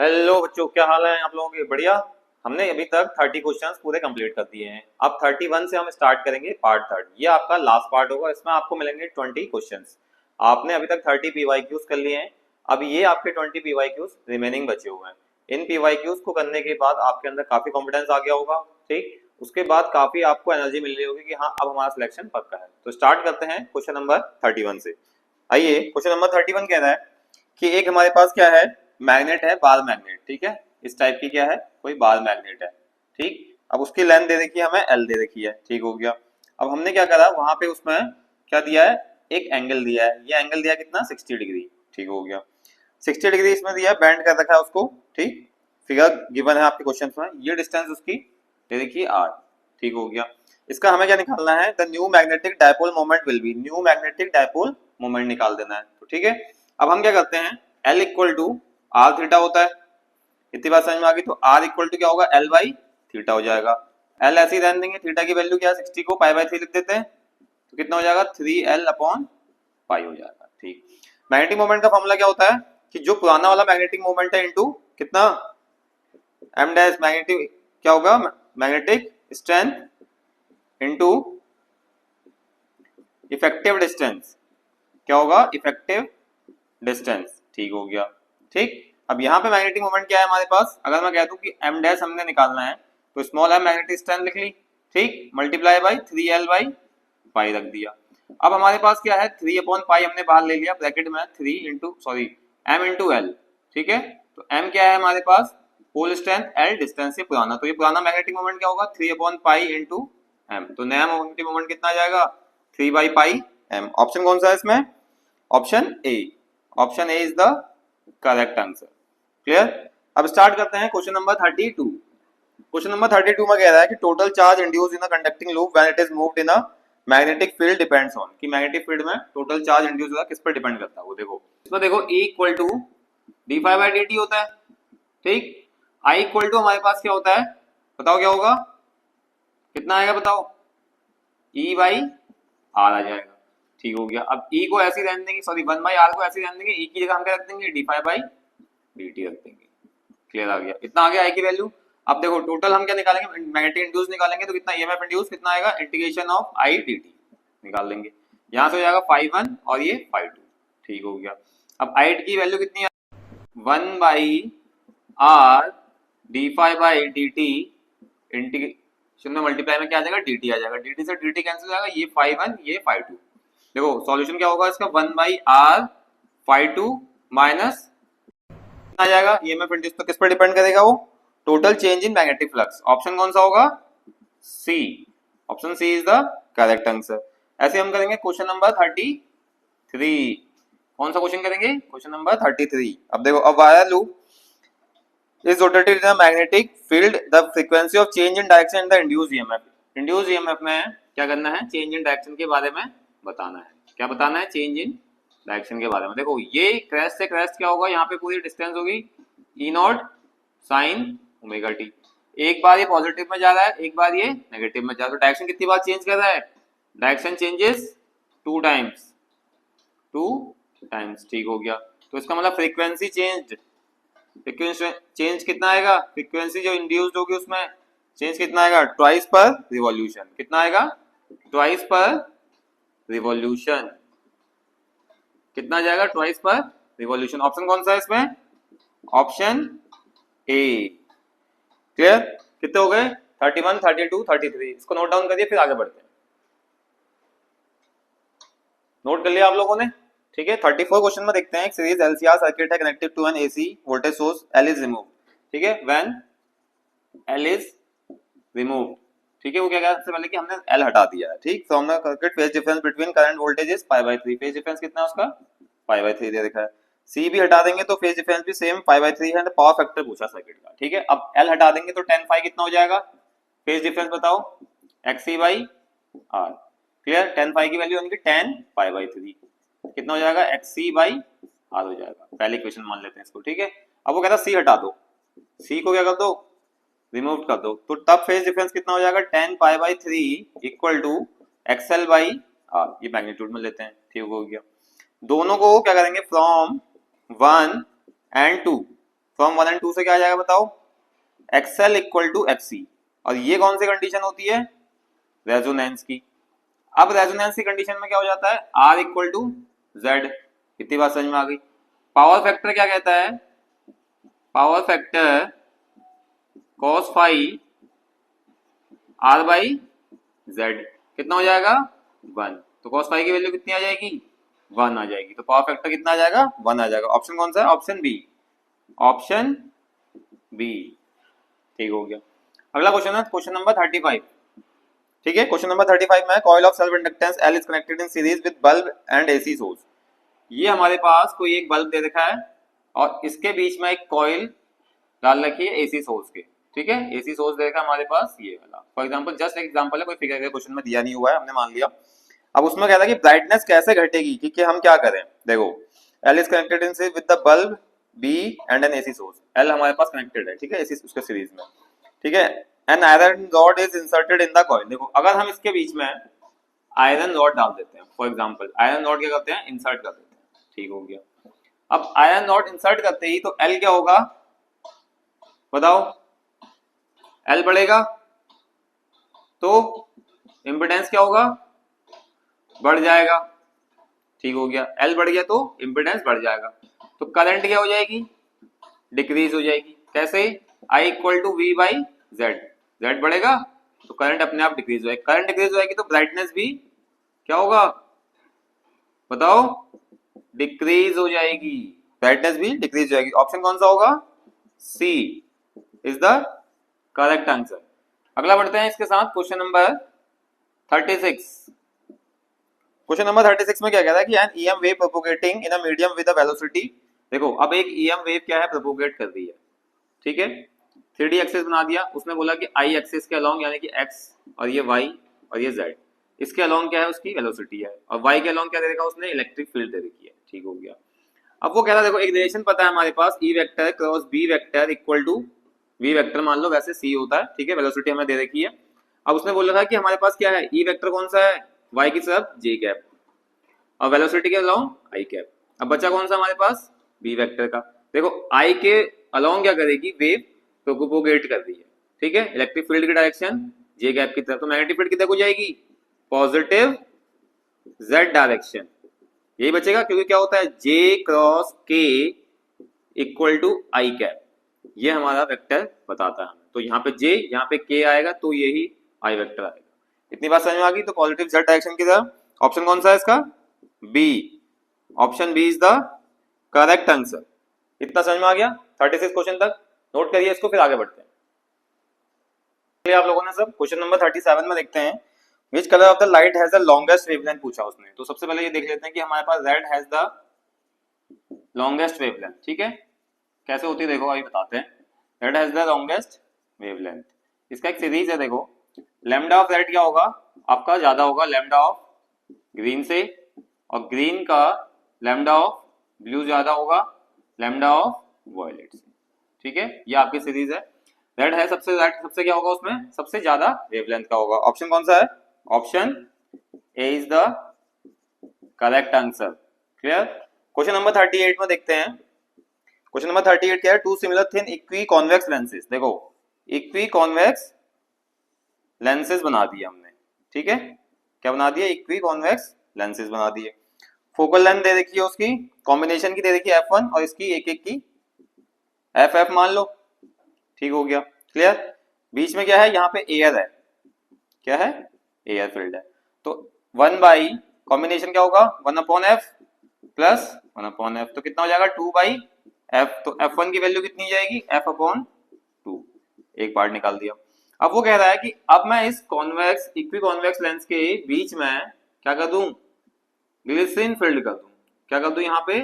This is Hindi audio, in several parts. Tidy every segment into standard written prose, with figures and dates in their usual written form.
हेलो बच्चों, क्या हाल है आप लोगों के? बढ़िया। हमने अभी तक 30 क्वेश्चंस पूरे कंप्लीट कर दिए हैं। अब 31 से हम स्टार्ट करेंगे पार्ट थर्ड। ये आपका लास्ट पार्ट होगा, इसमें आपको मिलेंगे 20 क्वेश्चंस। आपने अभी तक 30 पीवाईक्यूज कर लिए हैं। अब ये आपके 20 पीवाईक्यूज रिमेनिंग बचे हुए हैं। इन पीवाईक्यूज को करने के बाद आपके अंदर काफी कॉन्फिडेंस आ गया होगा। ठीक, उसके बाद काफी आपको एनर्जी मिल रही होगी कि हाँ अब हमारा सिलेक्शन पक्का है। तो स्टार्ट करते हैं क्वेश्चन नंबर 31 से। आइए, क्वेश्चन नंबर 31 कह रहा है कि एक हमारे पास क्या है, मैग्नेट है, बार मैग्नेट। ठीक है, इस टाइप की क्या है, कोई बार मैग्नेट है। ठीक, अब उसकी लेंथ दे रखी है हमें, एल दे रखी है। ठीक हो गया। अब हमने क्या करा, वहां पे उसमें क्या दिया है, एक एंगल दिया है। ये एंगल दिया कितना, 60 डिग्री। ठीक हो गया, 60 डिग्री इसमें दिया है, बेंड कर रखा है उसको। ठीक, फिगर गिवन है आपके क्वेश्चन में। ये डिस्टेंस उसकी दे रखी है आर। ठीक हो गया। इसका हमें क्या निकालना है, the new magnetic dipole moment will be, new magnetic dipole moment निकाल देना है। तो ठीक है, अब हम क्या करते हैं, L equal to R theta होता है। इतनी बात समझ में आ गई। तो आर इक्वल टू क्या होगा, एल बाई थीटा हो जाएगा। एल ऐसे ही रहने देंगे, थीटा की वैल्यू क्या है 60 को पाई बाई 3 लिख देते हैं। तो कितना हो जाएगा, 3L अपॉन पाई हो जाएगा। ठीक, मैग्नेटिक मोमेंट का फॉर्मूला क्या होता है कि जो पुराना वाला मैग्नेटिक मोमेंट है इनटू कितना, एम डैश मैग्नेटिक क्या होगा, magnetic strength into effective distance. क्या होगा, इफेक्टिव डिस्टेंस। ठीक हो गया। ठीक, अब यहाँ पे मैग्नेटिक मोमेंट क्या है हमारे पास, अगर मैं कह दूं कि एम डैश हमने निकालना है तो स्मॉल एम मैग्नेटिक स्ट्रेंथ लिख ली। ठीक, multiply by 3L by pi रख दिया। अब हमारे पास क्या है, 3 अपॉन पाई हमने बाहर ले लिया, ब्रैकेट में 3 into sorry M into L. ठीक है, तो एम क्या है हमारे पास, पोल स्ट्रेंथ, एल डिस्टेंस से पुराना। तो ये पुराना मैग्नेटिक मोमेंट क्या होगा, 3 अपॉन पाई इंटू एम। तो नया मैग्नेटिक मोमेंट कितना आ जाएगा, 3 बाई पाई एम। ऑप्शन कौन सा है इसमें, option A. Option A is the correct answer. Clear. अब स्टार्ट करते हैं क्वेश्चन नंबर 32। क्वेश्चन नंबर 32 में कह रहा है कि total charge induced in a conducting loop when it is moved in a magnetic field depends on, कि मैग्नेटिक फील्ड में टोटल चार्ज इंड्यूस होगा किस पर डिपेंड करता है। वो देखो, इसमें देखो E equal to D phi by D T होता है। ठीक, I इक्वल टू हमारे पास क्या होता है, बताओ क्या होगा, कितना आएगा बताओ, E बाई आर आ जाएगा। ठीक हो गया। अब E को ऐसे रहने देंगे, सॉरी 1 बाई आर को ऐसे रहने देंगे, E की जगह हम क्या रख देंगे, D phi by D T रख देंगे। क्लियर आ गया, इतना आ गया I की वैल्यू। अब देखो टोटल हम क्या निकालेंगे, मैग्नेटिक इंड्यूस निकालेंगे। तो कितना ईएमएफ इंड्यूस कितना आएगा, इंटीग्रेशन ऑफ I dt निकाल लेंगे। यहाँ से हो जाएगा 5 1 और ये 5 2। ठीक हो गया। अब I की वैल्यू कितनी है, 1 by R D phi by D T integration में मल्टीप्लाई में क्या आ जाएगा, dt आ जाएगा। dt से dt कैंसिल हो जाएगा, ये 5 1 ये 5 2। देखो सॉल्यूशन क्या होगा इसका, 1 बाई आर 5 2 माइनस आ जाएगा। ईएमएफ इंड्यूस तो किस पर डिपेंड करेगा, वो total change in magnetic flux. Option कौन सा होगा, C. Option C is the correct answer. ऐसे हम करेंगे क्वेश्चन नंबर 33। कौन सा क्वेश्चन करेंगे, क्वेश्चन नंबर 33। अब देखो, अब wire loop is rotated in a magnetic field, the frequency of change in direction and the induced EMF। induced EMF में क्या करना है, चेंज इन डायरेक्शन के बारे में बताना है। क्या बताना है, चेंज इन डायरेक्शन के बारे में। देखो ये क्रेस्ट से क्रेस्ट क्या होगा, यहाँ पे पूरी डिस्टेंस होगी ई नॉट साइन ओमेगा टी। एक बार ये पॉजिटिव में जा रहा है, एक बार ये नेगेटिव में जा रहा है। तो डायरेक्शन कितनी बार चेंज कर रहा है, डायरेक्शन चेंजेस 2 टाइम्स, 2 टाइम्स। ठीक हो गया। तो इसका मतलब फ्रीक्वेंसी चेंज, फ्रीक्वेंसी चेंज कितना आएगा, फ्रीक्वेंसी जो इंड्यूस्ड होगी उसमें चेंज कितना आएगा, ट्वाइस पर रिवॉल्यूशन। कितना आएगा, ट्वाइस पर रिवॉल्यूशन। कितना जाएगा, ट्वाइस पर रिवॉल्यूशन। ऑप्शन कौन सा है इसमें, ऑप्शन ए। क्लियर। कितने हो गए, 31 32 33। इसको नोट डाउन करिए, फिर आगे बढ़ते हैं। नोट कर लिया आप लोगों ने, ठीक है। 34 क्वेश्चन में देखते हैं, एक सीरीज एलसीआर सर्किट है connected to an AC voltage source, L is remove. ठीक है, व्हेन एल इज रिमूव। ठीक है, वो क्या कहा सबसे पहले कि हमने एल हटा दिया है। ठीक, तो हमने circuit phase difference between current voltage is pi by 3। Phase difference कितना है उसका, पाई बाई 3 दे रखा है। सी भी हटा देंगे तो फेज डिफरेंस भी सेम पाई बाई 3 है। पावर फैक्टर पूछा सर्किट का। ठीक है, अब एल हटा देंगे तो tan फाई कितना हो जाएगा, फेज डिफरेंस बताओ, XC by R. Clear, tan phi की वैल्यू होगी tan पाई बाई 3, कितना हो जाएगा, एक्सी बाई आर हो जाएगा। पहले इक्वेशन मान लेते हैं इसको। ठीक है, अब वो कहता है सी हटा दो, सी को क्या कर दो, रिमूव कर दो। तो तब फेज डिफरेंस कितना हो जाएगा, tan pi by 3 equal to XL by R. ये मैग्नीट्यूड में लेते हैं। ठीक हो गया। दोनों को क्या करेंगे, फ्रॉम 1 and 2, फ्रॉम 1 and 2 से क्या आ जाएगा बताओ, एक्सएल इक्वल टू एफसी। और ये कौन सी कंडीशन होती है, रेजोनेंस की। अब रेजोनेंस की कंडीशन में क्या हो जाता है, आर इक्वल टू जेड। इतनी बात समझ में आ गई। पावर फैक्टर क्या कहता है, power factor cos phi R by Z कितना हो जाएगा 1। तो कॉस फाई की वैल्यू कितनी आ जाएगी 1 आ जाएगी। तो पावर फैक्टर कितना आ जाएगा 1 आ जाएगा। ऑप्शन कौन सा है, ऑप्शन बी, ऑप्शन बी। ठीक हो गया। अगला क्वेश्चन है क्वेश्चन नंबर 35। ठीक है, क्वेश्चन नंबर 35 में coil of self inductance L is connected in series with bulb and AC source. ये हमारे पास कोई एक बल्ब दे रखा है और इसके बीच में एक कॉइल डाल रखी है एसी सोर्स के। ठीक है, एसी सोर्स दे रखा है हमारे पास ये वाला। फॉर एग्जांपल जस्ट एक एग्जांपल है, कोई फिगर क्वेश्चन में दिया नहीं हुआ है, हमने मान लिया। अब उसमें कहता है कि ब्राइटनेस कैसे घटेगी, कि हम क्या करें। देखो L is connected in with the bulb B and an AC source. L हमारे पास कनेक्टेड है, ठीक है, एसी उसके सीरीज में। ठीक है, an iron rod is inserted in the coil. देखो अगर हम इसके बीच में आयरन रॉड डाल देते हैं, फॉर एग्जांपल आयरन रॉड क्या करते हैं, इंसर्ट कर देते हैं। ठीक हो गया। अब आयरन रॉड इंसर्ट करते ही तो एल क्या होगा बताओ, एल बढ़ेगा तो इम्पिडेंस क्या होगा, बढ़ जाएगा। ठीक हो गया, एल बढ़ गया तो इम्पिडेंस बढ़ जाएगा। तो करंट क्या हो जाएगी, डिक्रीज हो जाएगी। कैसे, I equal to V by Z. Z बढ़ेगा तो करंट अपने आप डिक्रीज होएगी। करंट डिक्रीज होएगी तो ब्राइटनेस भी क्या होगा बताओ, डिक्रीज हो जाएगी। ब्राइटनेस भी डिक्रीज हो जाएगी। ऑप्शन कौन सा होगा, सी इज द करेक्ट आंसर। अगला बढ़ते हैं इसके साथ क्वेश्चन नंबर 36। क्वेश्चन नंबर 36 में क्या कहता है कि an EM wave propagating in a medium with a velocity. देखो अब एक ईएम वेव क्या है, प्रोपोगेट कर रही है। ठीक है, 3D एक्सिस बना दिया। उसने बोला कि आई एक्सिस के अलोंग यानी कि एक्स और ये वाई और ये जेड, इसके अलोंग क्या है, उसकी वेलोसिटी है। और वाई के अलोंग क्या दे रखा है उसने, इलेक्ट्रिक फील्ड दे रखी है। ठीक हो गया। अब वो कह रहा है देखो एक रिलेशन पता है हमारे पास, E vector cross B vector equal to V vector मान लो, वैसे सी होता है। ठीक है, वेलोसिटी हमें दे रखी है। अब उसने बोला था कि हमारे पास क्या है, ई वेक्टर कौन सा है, वाई की तरफ जे कैप और वेलोसिटी के अलोंग आई कैप। अब बचा कौन सा हमारे पास, बी वेक्टर का। देखो आई के अलोंग क्या करेगी, वेव प्रोपोगेट कर रही है। ठीक है, इलेक्ट्रिक फील्ड की डायरेक्शन जे कैप की तरफ। तो मैग्नेटिक फील्ड की तरफ हो जाएगी पॉजिटिव जेड डायरेक्शन। यही बचेगा क्योंकि क्या होता है, जे क्रॉस के इक्वल टू आई कैप, ये हमारा वेक्टर बताता है। तो यहाँ पे जे, यहाँ पे के आएगा तो यही आई वेक्टर आएगा। इतनी बात समझ में आ गई। तो पॉजिटिव जेड डायरेक्शन की तरफ। ऑप्शन कौन सा है इसका, B, option B is the correct answer. इतना समझ में आ गया 36 क्वेश्चन तक। नोट करिए इसको, फिर आगे बढ़ते हैं। आप लोगों ने सब क्वेश्चन नंबर 37 में देखते हैं, which colour of the light has the longest wavelength पूछा उसने। तो सबसे पहले ये देख लेते हैं कि हमारे पास red has the longest wavelength. ठीक है, कैसे होती है देखो अभी बताते हैं। Red has the longest wavelength, इसका एक सीरीज है। देखो लैम्डा ऑफ रेड क्या होगा आपका, ज्यादा होगा लैम्डा ऑफ ग्रीन से, और ग्रीन का लैम्डा ऑफ ब्लू ज्यादा होगा लैम्डा ऑफ वॉयलेट से। ठीक है, ये आपकी सीरीज है। रेड है सबसे क्या होगा उसमें, सबसे ज्यादा वेवलेंथ का होगा। ऑप्शन कौन सा है, option A is the correct answer. Clear. Question number 38 में देखते हैं। क्वेश्चन नंबर 38 क्या है, two similar thin equiconvex lenses. देखो इक्वी कॉन्वेक्स लेंसेज बना दिए हमने। ठीक है, क्या बना दिए, इक्वी कॉन्वेक्स लेंसेज बना दिए। फोकल लेंथ दे देखिए उसकी, कॉम्बिनेशन की दे देखिए f1 और इसकी एक एक की ff मान लो। ठीक हो गया, क्लियर। बीच में क्या है, यहाँ पे एयर है, क्या है, एयर फील्ड है। तो 1 बाई कॉम्बिनेशन क्या होगा, 1/f प्लस 1/f, तो कितना हो जाएगा 2/f। तो f1 की वैल्यू कितनी जाएगी, f/2। एक पार्ट निकाल दिया। अब वो कह रहा है कि अब मैं इस कॉन्वेक्स इक्वी कॉन्वेक्स लेंस के बीच में क्या कर दूं, ग्लिसरीन फील्ड कर दूं। क्या कर दूं यहाँ पे,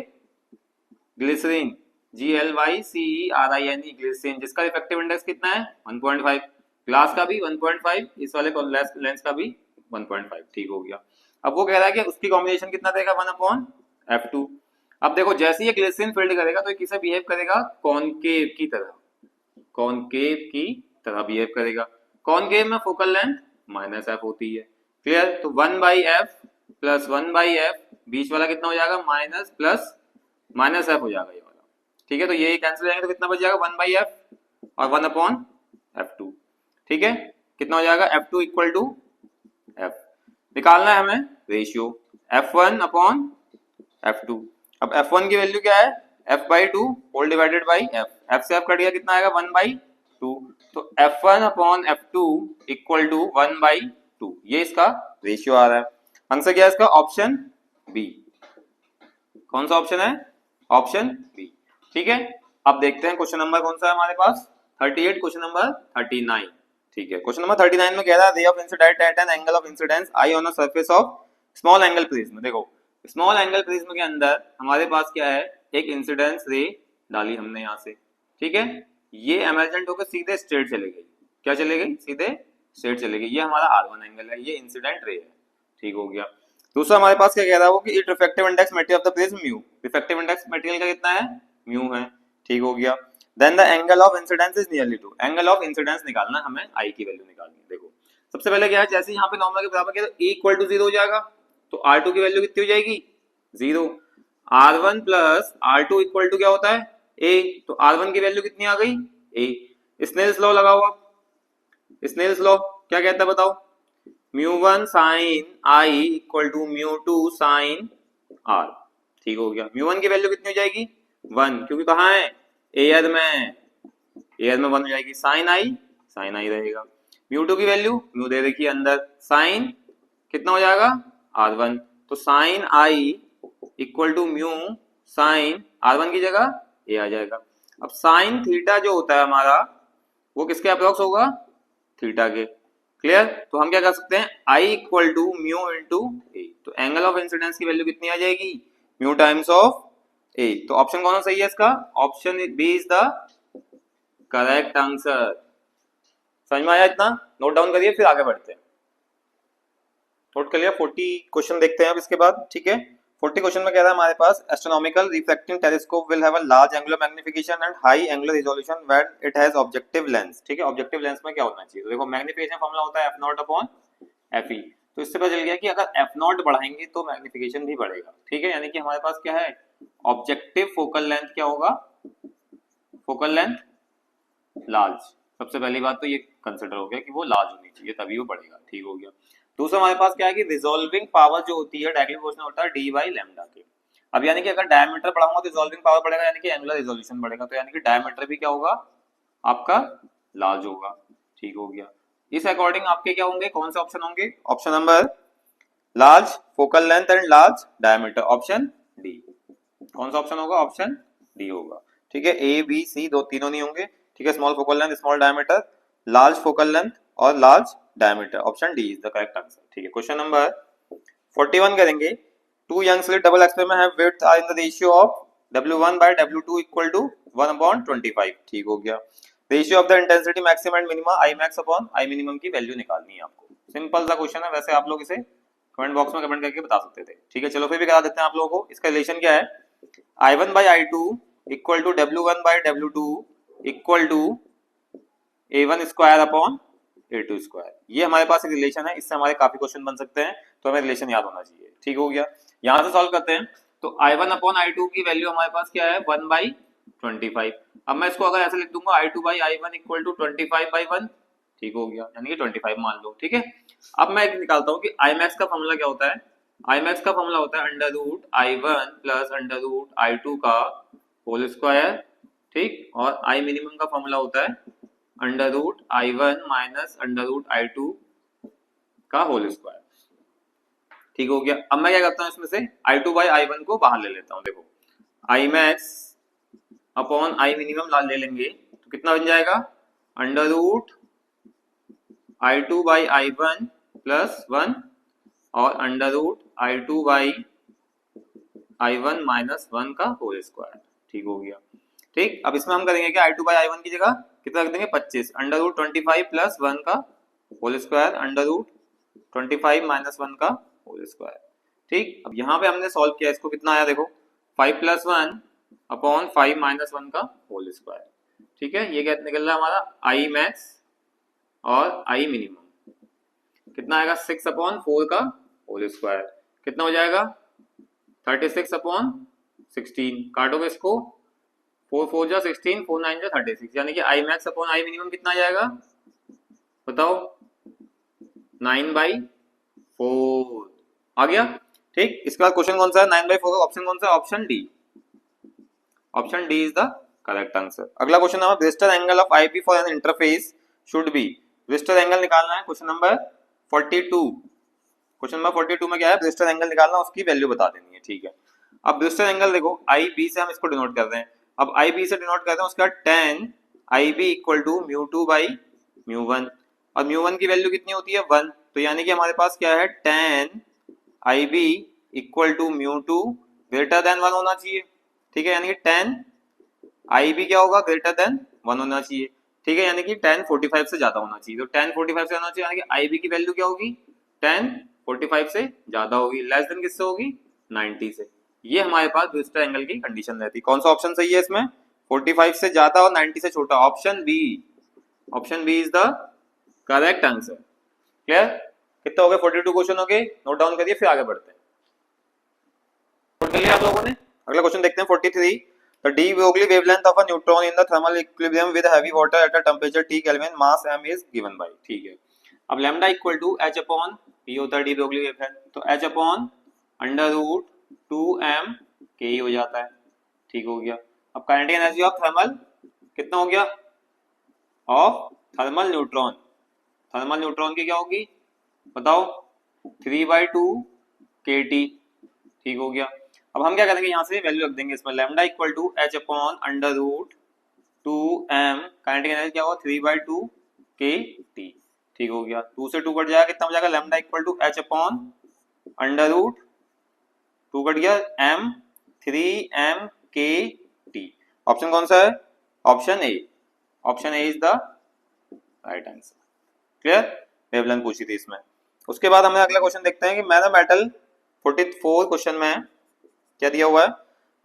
ग्लिसरीन, GLYCERINE ग्लिसरीन, जिसका इफेक्टिव इंडेक्स कितना है 1.5। ग्लास का भी 1.5, इस वाले लेंस का भी 1.5। ठीक हो गया। अब वो कह रहा है कि उसकी कॉम्बिनेशन कितना देगा 1/f2। अब देखो जैसे ये ग्लिसरीन फील्ड करेगा तो ये किसे बिहेव करेगा, कॉनकेव की तरह, कॉनकेव की तरह बिहेव करेगा। कॉनकेव में फोकल लेंथ -f होती है। क्लियर। तो 1/f प्लस 1/f, बीच वाला कितना हो जाएगा, माइनस प्लस -f हो जाएगा ये वाला। ठीक है, तो ये कैंसिल जाएंगे तो कितना बच जाएगा 1/f और 1/f2। ठीक है, कितना हो जाएगा f2 इक्वल टू f। निकालना है हमें रेशियो f1/f2। अब f1 की वैल्यू क्या है f/2 whole divided by f। f से f कट गया, कितना आएगा 1/2। तो f1/f2 इक्वल टू 1/2, ये इसका रेशियो आ रहा है। आंसर क्या है इसका? Option B. कौन सा ऑप्शन है? Option B. ठीक है, अब देखते हैं क्वेश्चन नंबर कौन सा है हमारे पास 38, क्वेश्चन नंबर 39। ठीक है, क्वेश्चन नंबर 39 में कह रहा है ray of incident at an angle of incidence I on a surface of small angle prism. देखो स्मॉल एंगल प्रिज्म के अंदर हमारे पास क्या है, एक इंसिडेंस रे डाली हमने यहाँ से। ठीक है, ये एमर्जेंट होकर सीधे स्ट्रेट चले गई। क्या चले गई? सीधे स्ट्रेट चले गई। ये हमारा R1 एंगल है, ये इंसिडेंट रे है। ठीक हो गया। दूसरा हमारे पास क्या कह रहा है वो कि it refractive index material of the prism mu. Refractive index material का कितना है? म्यू है। ठीक हो गया। Then the angle of incidence is nearly two. Angle of incidence निकालना, हमें आई की वैल्यू निकालनी है। देखो सबसे पहले क्या है, जैसे यहाँ पे नॉर्मल के बराबर किया तो ए इक्वल टू 0 हो जाएगा, तो R2 की वैल्यू कितनी हो जाएगी? 0। R1 plus R2 equal to क्या होता है? ए। तो R1 की वैल्यू कितनी आ गई? ए। स्नेल्स लॉ लगाओ आप। स्नेल्स लॉ क्या कहता है बताओ? μ1 sin I equal to μ2 sin R। ठीक हो गया। μ1 की वैल्यू कितनी हो जाएगी? 1, क्योंकि कहाँ है? एयर में। एयर में 1 हो जाएगी। sin I रहेगा। μ2 की वैल्यू म्यू दे देखिए अंदर, sin कितना हो जाएगा? R1। तो sin I equal to mu sin R1 की जगह ए आ जाएगा। अब sin थीटा जो होता है हमारा वो किसके अप्रोक्स होगा? थीटा के। क्लियर? तो हम क्या कर सकते हैं, I equal to mu into A. तो एंगल ऑफ इंसिडेंस की वैल्यू कितनी आ जाएगी? Mu times of A. तो ऑप्शन कौन सा सही है इसका? Option B is the correct answer. समझ में आया इतना? नोट डाउन करिए, फिर आगे बढ़ते हैं। नोट कर लिया? 40 क्वेश्चन देखते हैं अब इसके बाद। ठीक है, 40 क्वेश्चन में कह रहा है हमारे पास astronomical refracting telescope will have a large angular magnification and high angular resolution when it has objective lens. ठीक है, ऑब्जेक्टिव लेंस में क्या होना चाहिए? तो देखो मैग्निफिकेशन फॉर्मूला होता है f0/fe। तो इससे पता चल गया कि अगर f0 बढ़ाएंगे तो मैग्निफिकेशन भी बढ़ेगा। ठीक है, यानी कि हमारे पास क्या है, ऑब्जेक्टिव फोकल लेंथ क्या होगा? Focal length large. सबसे पहली बात तो ये कंसिडर हो गया कि वो लार्ज होनी चाहिए, तभी वो बढ़ेगा। ठीक हो गया। दूसरा हमारे पास क्या है कि रिजॉल्विंग पावर जो होती है डायरेक्टली प्रोपोर्शनल होता है d/लैम्डा के। अब यानी कि अगर डायमीटर बढ़ाऊंगा तो रिजॉल्विंग पावर बढ़ेगा, यानी कि एंगुलर रिजोल्यूशन बढ़ेगा। तो यानी कि डायमीटर भी क्या होगा आपका? लार्ज होगा। ठीक हो गया। इस अकॉर्डिंग आपके क्या होंगे, कौन से ऑप्शन होंगे? Option number large focal length and large diameter, option D. कौन सा ऑप्शन होगा? ऑप्शन डी होगा। ठीक है, ए बी सी दो तीनों नहीं होंगे। ठीक है, small focal length, small diameter, large focal length और large diameter, option D is the correct answer. ठीक है, क्वेश्चन नंबर 41 करेंगे। Two Young slit double experiment have width are in the ratio of W1/W2 equal to 1/25। ठीक हो गया। Ratio of the intensity maximum and minimum I max upon I minimum की वैल्यू निकालनी है आपको। सिंपल सा क्वेश्चन है, वैसे आप लोग इसे कमेंट बॉक्स में कमेंट करके बता सकते थे। ठीक है, चलो फिर भी करा देते हैं आप लोगों को। इसका रिलेशन क्या है? I1/I2 equal to W1/W2 equal to A1 square upon A2 square. ये हमारे पास एक रिलेशन है, इससे हमारे काफी क्वेश्चन बन सकते हैं, तो हमें रिलेशन याद होना चाहिए। ठीक हो गया। यहां से सॉल्व करते हैं। तो I1 अपॉन I2 की वैल्यू हमारे पास क्या है? 1/25। अब मैं इसको अगर ऐसे लिख दूंगा I2/I1 इक्वल टू 25/1। ठीक हो गया, यानी कि 25 मान लो। ठीक है, अब मैं एक निकालता हूँ कि I max का फॉर्मूला क्या होता है? I max का फॉर्मूला होता है √I1 प्लस √I2 का होल स्क्वायर। ठीक, और I मिनिमम का फॉर्मूला होता है √I1 माइनस √I2 का होल स्क्वायर। ठीक हो गया। अब मैं क्या करता हूँ, इसमें से I2/I1 को बाहर ले लेता हूँ। देखो I max upon I minimum ले लेंगे तो कितना बन जाएगा? √I2/I1 प्लस 1 और √I2/I1 माइनस 1 का होल स्क्वायर। ठीक हो गया। ठीक, अब इसमें हम करेंगे कि I2/I1 की जगह कितना रख देंगे? 25। √25 प्लस 1 का होल स्क्वायर √25 माइनस 1 का होल स्क्वायर। ठीक, अब यहाँ पे हमने सॉल्व किया, इसको कितना आया देखो 5 प्लस 1 अपॉन 5 माइनस 1 का होल स्क्वायर। ठीक है, ये क्या निकल रहा है हमारा? I max और I मिनिमम कितना आएगा? 6/4 का होल स्क्वायर। कितना हो जाएगा? 36/16। काटोगे इसको 4 4 जा 16, 4 9 जा 36, यानी कि I max upon I minimum कितना आ जाएगा बताओ, 9/4 आ गया। ठीक, इसके बाद क्वेश्चन कौन सा है, 9/4 का ऑप्शन कौन सा है, option D. Option D is the correct answer. अगला क्वेश्चन है Bristol angle of IP for an interface should be. Bristol angle निकालना है, क्वेश्चन नंबर 42। क्वेश्चन नंबर 42 में क्या है, ब्रिस्टल एंगल निकालना, उसकी वैल्यू बता देनी है। ठीक है, अब ब्रिस्टल एंगल देखो, आई बी से हम इसको डिनोट कर रहे हैं। अब आई बी से डिनोट करते हैं, उसका tan I B equal to μ2/μ1, और μ1 की वैल्यू कितनी होती है 1, तो यानी कि हमारे पास क्या है, tan I B equal to μ2 greater than 1 होना चाहिए। ठीक है, यानी कि tan आई बी क्या होगा, ग्रेटर देन 1 होना चाहिए। ठीक है, यानी कि tan 45 से ज्यादा होना चाहिए, तो tan 45 से होना चाहिए, यानी कि आई बी की वैल्यू क्या होगी, tan 45 से ज्यादा होगी, लेस देन किससे होगी, 90 से। ये हमारे पास ब्रिस्टल एंगल की कंडीशन रहती है। कौन सा ऑप्शन सही है इसमें, 45 से ज्यादा और 90 से छोटा, option B. Option B is the correct answer. Clear, कितना हो गया, 42 क्वेश्चन हो गए, नोट डाउन करिए, फिर आगे बढ़ते हैं। नोट कर लिया आप लोगों ने। अगला क्वेश्चन देखते हैं 43। The d Broglie wavelength of a neutron in the thermal equilibrium with heavy water at a temperature T Kelvin, mass m is given by। ठीक है, अब lambda equal to h upon p होता है डी ब्रोगली वेवलेंथ, तो h upon under root 2m k ही हो जाता है। ठीक हो गया। अब काइनेटिक एनर्जी ऑफ थर्मल कितना हो गया, of thermal neutron, thermal neutron की क्या होगी बताओ, 3/2 kT। ठीक हो गया। अब हम क्या करेंगे, यहाँ से वैल्यू रख देंगे इसमें, lambda equal to h upon under root 2m, kinetic energy क्या होगा 3/2 kT। ठीक हो गया, 2 से 2 कट जाएगा, कितना हो जाएगा, lambda equal to h upon under root 2 cut गया m 3m kT। ऑप्शन कौन सा है, option A. Option A is the right answer. Clear, wavelength पूछी थी इसमें। उसके बाद हमें अगला क्वेश्चन देखते हैं कि मैथमेटिकल 44 क्वेश्चन में क्या दिया हुआ है,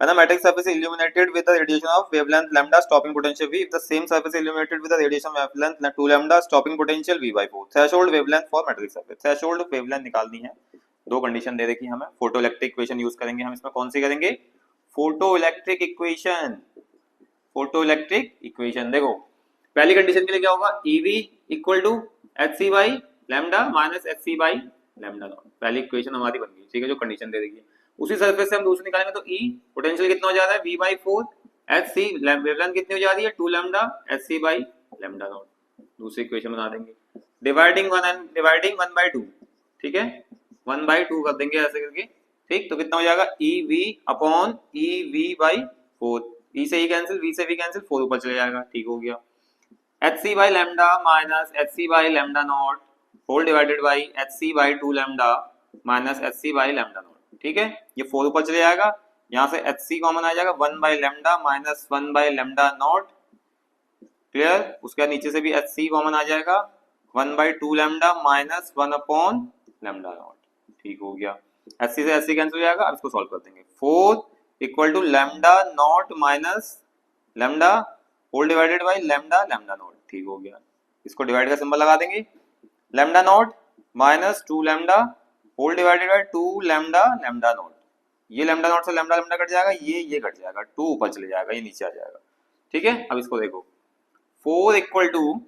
mathematic surface illuminated with the radiation of wavelength lambda stopping potential v if the same surface illuminated with the radiation wavelength 2 lambda stopping potential v/4, threshold wavelength for metallic surface। threshold wavelength निकालनी है, दो कंडीशन दे रखी है हमें, फोटो इलेक्ट्रिक इक्वेशन यूज करेंगे हम इसमें। कौन सी करेंगे, photoelectric equation. Photoelectric equation देखो, पहली कंडीशन के लिए क्या होगा, EV equal to HC by lambda minus HC by lambda not, पहली इक्वेशन हमारी बन गई। ठीक है, जो कंडीशन दे रही है, उसी सरफेस से हम दूसरी निकालेंगे, तो E पोटेंशियल कितना हो जा रहा है, V/4, HC वेवलेंथ कितनी हो जा रही है 2 lambda HC by lambda not, दूसरी इक्वेशन बना देंगे, डिवाइडिंग 1 एंड डिवाइडिंग 1/2। ठीक है, 1/2 कर देंगे ऐसे करके। ठीक, तो कितना हो जाएगा, EV अपॉन EV/4, E से E कैंसिल, V से V कैंसिल, 4 ऊपर चले जाएगा। ठीक हो गया, HC by lambda minus HC by lambda not whole divided by HC by 2 lambda minus HC by lambda not. ठीक है, ये 4 ऊपर चले जाएगा, यहाँ से HC कॉमन आ जाएगा, 1 by lambda minus 1 by lambda not. Clear, उसके बाद नीचे से भी HC कॉमन आ जाएगा, 1/2 lambda minus 1 upon lambda not. ठीक हो गया, HC से HC कैंसिल हो जाएगा। अब इसको सॉल्व कर देंगे, 4 equal to lambda not minus lambda whole divided by lambda lambda not. ठीक हो गया, इसको डिवाइड का सिंबल लगा देंगे, lambda not minus 2 lambda whole divided by 2 lambda lambda not. ये लैम्डा नॉट से लैम्डा लैम्डा कट जाएगा, ये कट जाएगा, 2 ऊपर चले जाएगा, ये नीचे आ जाएगा। ठीक है, अब इसको देखो, 4 equal to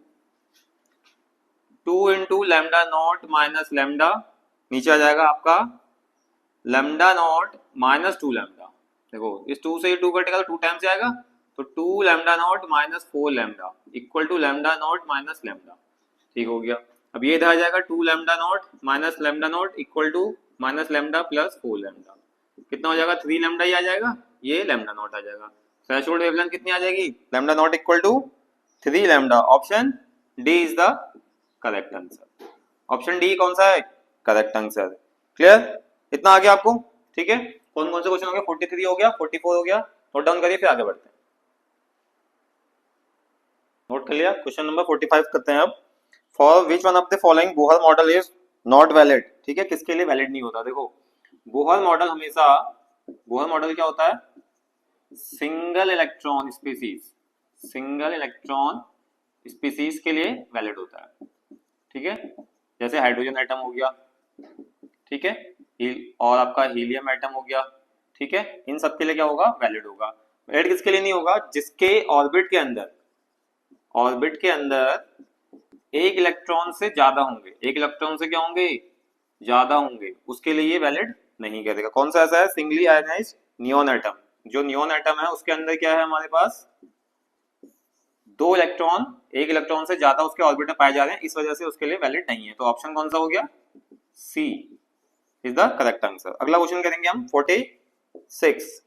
2 into lambda not minus lambda, नीचे आ जाएगा आपका लैम्डा नॉट माइनस 2 लैम्डा। देखो, इस 2 से ये 2 कटेगा तो 2 टाइम्स जाएगा, तो 2 lambda not minus 4 lambda equal to lambda not minus lambda. ठीक हो गया, अब ये इधर आ जाएगा 2 lambda not minus lambda not equal to minus lambda plus 4 lambda, कितना हो जाएगा 3 लैम्डा ही आ जाएगा, ये लैम्डा नॉट आ जाएगा। थ्रेशोल्ड वेवलेंथ कितनी आ जाएगी, lambda not equal to 3 lambda. Option D is the correct answer. Option D कौन सा है, करेक्ट आंसर। क्लियर, इतना आ गया आपको। ठीक है, कौन कौन से क्वेश्चन हो गया, 43 हो गया, 44 हो गया, नोट डाउन करिए, फिर आगे बढ़ते हैं। नोट कर लिया, क्वेश्चन नंबर 45 करते हैं अब। For which one of the following Bohr model is not valid. ठीक है, किसके लिए वैलिड नहीं होता, देखो बोहर मॉडल हमेशा, बोहर मॉडल क्या होता है, single electron species, single electron species के लिए वैलिड होता है। ठीक है, जैसे हाइड्रोजन एटम हो गया, ठीक है, और आपका हीलियम एटम हो गया। ठीक है, इन सब के लिए क्या होगा, वैलिड होगा। वैलिड किसके लिए नहीं होगा? जिसके ऑर्बिट के अंदर एक इलेक्ट्रॉन से ज्यादा होंगे, एक इलेक्ट्रॉन से क्या होंगे? ज्यादा होंगे, उसके लिए ये वैलिड नहीं करेगा। कौन सा ऐसा है? Singly ionised neon atom. जो नियॉन एटम है उसके अंदर क्या है हमारे पास? दो इलेक्ट्रॉन, एक इलेक्ट्रॉन से ज्यादा उसके ऑर्बिट में पाए जा रहे हैं, इस वजह से उसके लिए वैलिड नहीं है। तो ऑप्शन कौन सा हो गया? C is the correct answer. अगला क्वेश्चन करेंगे हम 46।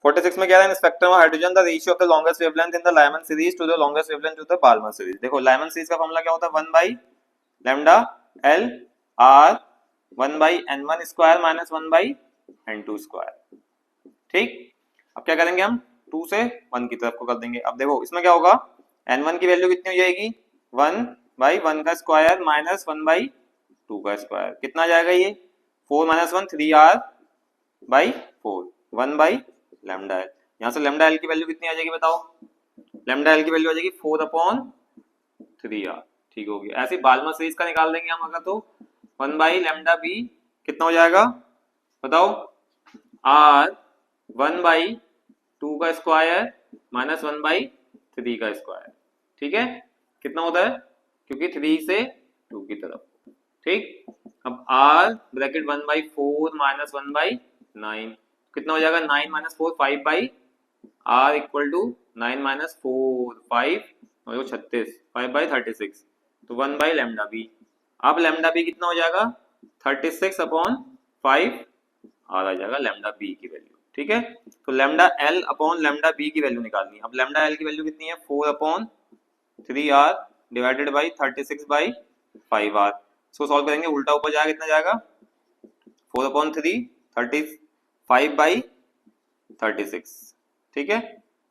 46 में क्या है? In spectrum of hydrogen the ratio of the longest wavelength in the Lyman series to the longest wavelength to the Balmer series. देखो लाइमन सीरीज का फॉर्मूला क्या होता है? 1 by lambda L R 1 by n1 square minus 1 by n2 square. ठीक, अब क्या करेंगे हम? 2 से 1 की तरफ को कर देंगे। अब देखो इसमें क्या होगा? n1 की वैल्यू कितनी हो जाएगी? 1 बाई 1 का स्क्वायर माइनस 1 बाई 2 का स्क्वायर। कितना जाएगा ये? 4 minus 1 3r by 4 1 by lambda L. यहाँ से लैम्डा एल की वैल्यू कितनी आ जाएगी बताओ? लैम्डा एल की वैल्यू आ जाएगी 4/3r। ठीक होगी। ऐसे बाल्मर सीरीज का निकाल देंगे हम अगर, तो 1 बाई लैम्डा बी कितना हो जाएगा बताओ? r 1 बाई 2 का स्क्वायर माइनस 1 बाई 3 का स्क्वायर। ठीक है, कितना होता है? क्योंकि 3 से 2 की तरफ। ठीक, अब r bracket 1 by 4 minus 1 by 9 कितना हो जाएगा? 9 minus 4 5 by r equal to 9 minus 4 5 और 36 5 बाई 36 तो 1 बाई लैम्डा बी। अब लैम्डा बी कितना हो जाएगा? 36 अपॉन 5 r आ जाएगा लैम्डा बी की वैल्यू। ठीक है, तो lambda L upon lambda B की वैल्यू निकालनी है। अब लैम्डा एल की वैल्यू कितनी है? 4/3r divided by 36 by 5r। इसको सॉल्व करेंगे, उल्टा ऊपर जाएगा, कितना जाएगा? 4/3 35 बाई 36। ठीक है,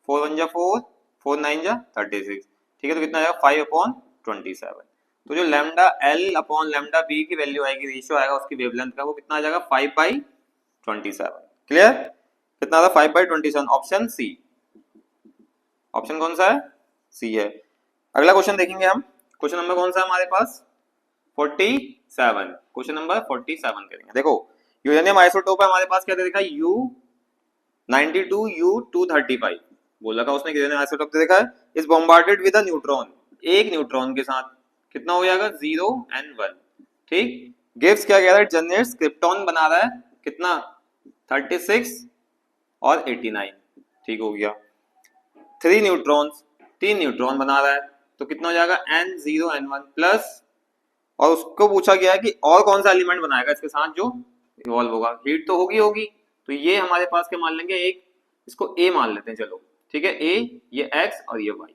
4 1 जा 4 4 9 जा 36। ठीक है, तो कितना आएगा? 5/27। तो जो lambda L upon lambda B की वैल्यू आएगी, रेशियो आएगा उसकी वेवलेंथ का, वो कितना आ जाएगा? 5/27। क्लियर? कितना था? 5/27। Option C. ऑप्शन कौन सा है? सी है। अगला क्वेश्चन देखेंगे हम। क्वेश्चन नंबर कौन सा है हमारे पास? 47। क्वेश्चन नंबर 47 करेंगे। देखो यूरेनियम आइसोटोप है हमारे पास, क्या दे रखा है? U92 U235 बोल रखा है उसने। यूरेनियम आइसोटोप दे रखा है, is bombarded with a neutron, एक न्यूट्रॉन के साथ। कितना हो जाएगा? 0 and 1। ठीक, गिव्स क्या कह रहा है? जनरेट्स क्रिप्टॉन बना रहा है, कितना? 36 और 89। ठीक हो गया। 3 न्यूट्रॉन्स, 3 न्यूट्रॉन बना रहा है, तो कितना हो जाएगा? n0 n1 प्लस, और उसको पूछा गया है कि और कौन सा एलिमेंट बनाएगा इसके साथ जो इवॉल्व होगा। हीट तो होगी, तो ये हमारे पास क्या मान लेंगे? एक, इसको ए मान लेते हैं। चलो ठीक है, ए, ये एक्स और ये वाई।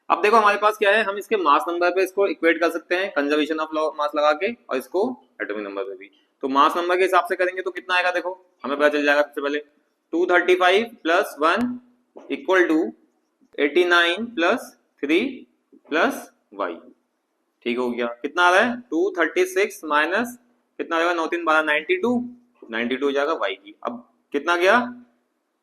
अब देखो हमारे पास क्या है, हम इसके मास नंबर पे इसको इक्वेट कर सकते हैं, कंजर्वेशन ऑफ मास लगा के, और इसको एटॉमिक नंबर पे भी। तो मास नंबर के हिसाब से करेंगे तो कितना आएगा? देखो हमें पता चल जाएगा। सबसे पहले 235 plus 1 equal to 89 plus 3 plus Y. ठीक हो गया। कितना आ रहा है? 236 माइनस कितना आ जाएगा? 9 3 12 92 92 हो जाएगा वाई की। अब कितना गया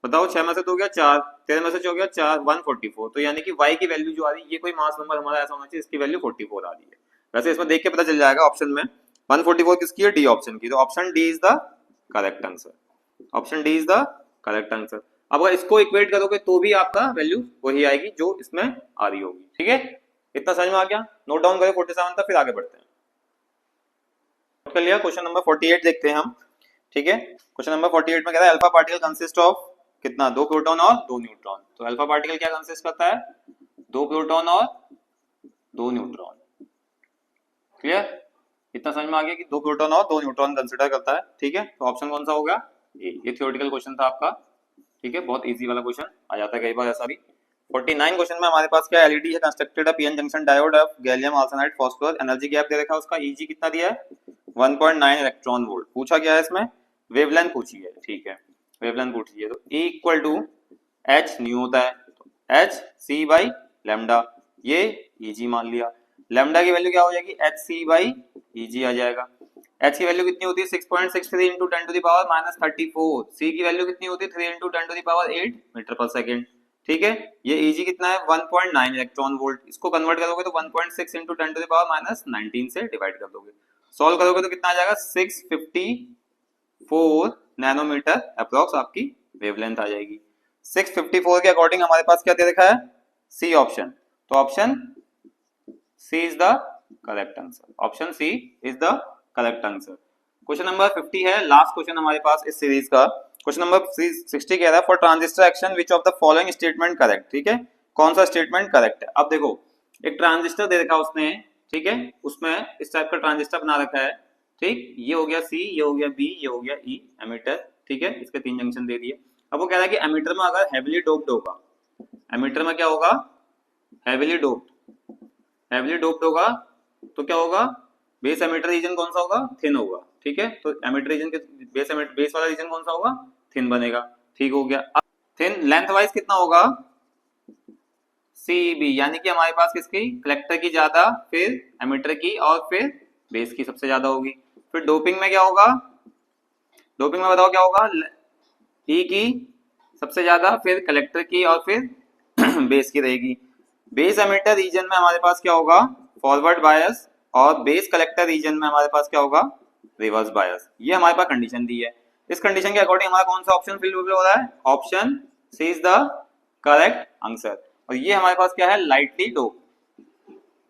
बताओ? 6 में से 2 गया 4, 13 में से 4 गया 4, 144। तो यानी कि y की वैल्यू जो आ रही है, ये कोई मास नंबर हमारा ऐसा होना चाहिए इसकी वैल्यू 44 आ रही है। वैसे इसमें देख के पता चल जाएगा ऑप्शन में 144 किसकी है? डी ऑप्शन की। तो option D is the correct answer. Option D is the correct answer. अब अगर इसको इक्वेट करोगे तो भी आपका वैल्यू वही आएगी जो इसमें आ रही होगी। ठीक है, इतना समझ में आ गया? नोट डाउन करें 47 तक, फिर आगे बढ़ते हैं। नोट कर लिया? क्वेश्चन नंबर 48 देखते हैं हम। ठीक है, क्वेश्चन नंबर 48 में कह रहा है अल्फा पार्टिकल कंसिस्ट ऑफ कितना? 2 प्रोटॉन और 2 न्यूट्रॉन। तो अल्फा पार्टिकल क्या कंसिस्ट करता है? 2 प्रोटॉन और 2 न्यूट्रॉन। क्लियर? इतना समझ में आ गया कि 2 प्रोटॉन और 2 न्यूट्रॉन कंसिडर करता है। ठीक है, तो ऑप्शन कौन सा होगा? ये थ्योरेटिकल क्वेश्चन था आपका। ठीक है, बहुत इजी वाला क्वेश्चन आ जाता है कई बार ऐसा भी। 49 क्वेश्चन में हमारे पास क्या एलईडी है constructed a PN junction diode of gallium arsenide phosphorus. Energy gap दे रखा है उसका, ईजी कितना दिया है? 1.9 इलेक्ट्रॉन वोल्ट। पूछा गया है इसमें वेवलेंथ पूछी है। ठीक है, वेवलेंथ पूछी है, तो E equal to H nu होता है, तो एच सी बाई लैम्डा, ये ईजी मान लिया। लैम्डा की वैल्यू क्या हो जाएगी? एच सी बाई ईजी आ जाएगा। एच की वैल्यू कितनी होती है? 6.63 into 10 to the power minus 34। C की वैल्यू कितनी होती है? 3 into 10 to the power 8 metre पर सेकेंड। ठीक है, ये ईजी कितना है? 1.9 इलेक्ट्रॉन वोल्ट। इसको कन्वर्ट करोगे तो 1.6 into 10 to the power minus 19 से डिवाइड कर दोगे। सॉल्व करोगे तो कितना आ जाएगा? 654 नैनोमीटर अप्रोक्स आपकी वेवलेंथ आ जाएगी। 654 के अकॉर्डिंग हमारे पास क्या दे रखा है, सी ऑप्शन। तो option C is the correct answer, option C is the correct answer. Question number 50 है, लास्ट क्वेश्चन हमारे पास इस सीरीज का। क्वेश्चन नंबर 60 कह रहा है for transistor action which of the following statement correct. ठीक है, कौन सा स्टेटमेंट करेक्ट है। अब देखो एक ट्रांजिस्टर दे रखा उसने, ठीक है, उसमें इस टाइप का ट्रांजिस्टर बना रखा है, ठीक, ये हो गया सी, ये हो गया बी, ये हो गया ई एमीटर, ठीक है, इसके 3 जंक्शन दे दिए। अब वो कह रहा है कि एमीटर में अगर हेवीली डोप्ड होगा, एमीटर में क्या होगा, हेवीली डोप्ड होगा, तो क्या होगा, बेस एमीटर रीजन कौन सा होगा, थिन होगा, ठीक है। तो एमीटर रीजन के बेस वाला रीजन कौन सा होगा, थिन बनेगा, ठीक हो गया। अब थिन लेंथ वाइज कितना होगा, सी बी, यानी कि हमारे पास किसकी, कलेक्टर की ज्यादा, फिर एमीटर की, और फिर बेस की सबसे ज्यादा होगी। फिर डोपिंग में क्या होगा, डोपिंग में बताओ क्या होगा, ई की सबसे ज्यादा, फिर कलेक्टर की, और फिर बेस की रहेगी। बेस एमीटर रीजन में हमारे पास क्या होगा, फॉरवर्ड बायस, और बेस कलेक्टर रीजन में हमारे पास क्या होगा, रिवर्स बायस। ये हमारे पास कंडीशन दी है। इस कंडीशन के अकॉर्डिंग हमारा कौन सा ऑप्शन फिल हो रहा है, option C is the correct answer. और ये हमारे पास क्या है, लाइटली डोप,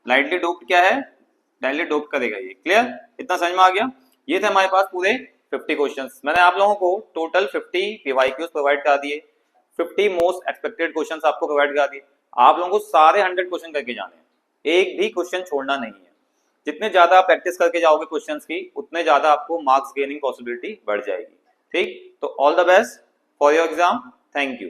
लाइटली डोप्ड क्या है, डायरेक्टली डोप करेगा ये। क्लियर, इतना समझ में आ गया। ये थे हमारे पास पूरे 50 क्वेश्चंस। मैंने आप लोगों को टोटल 50 PYQs प्रोवाइड करा दिए, 50 मोस्ट एक्सपेक्टेड क्वेश्चंस आपको प्रोवाइड करा दिए। आप लोगों को सारे 100 क्वेश्चन करके जाने हैं, एक भी क्वेश्चन छोड़ना नहीं है। जितने ज्यादा आप प्रैक्टिस करके जाओगे क्वेश्चंस की, उतने ज्यादा आपको मार्क्स गेनिंग पॉसिबिलिटी बढ़ जाएगी। ठीक, तो all the best for your exam, thank you.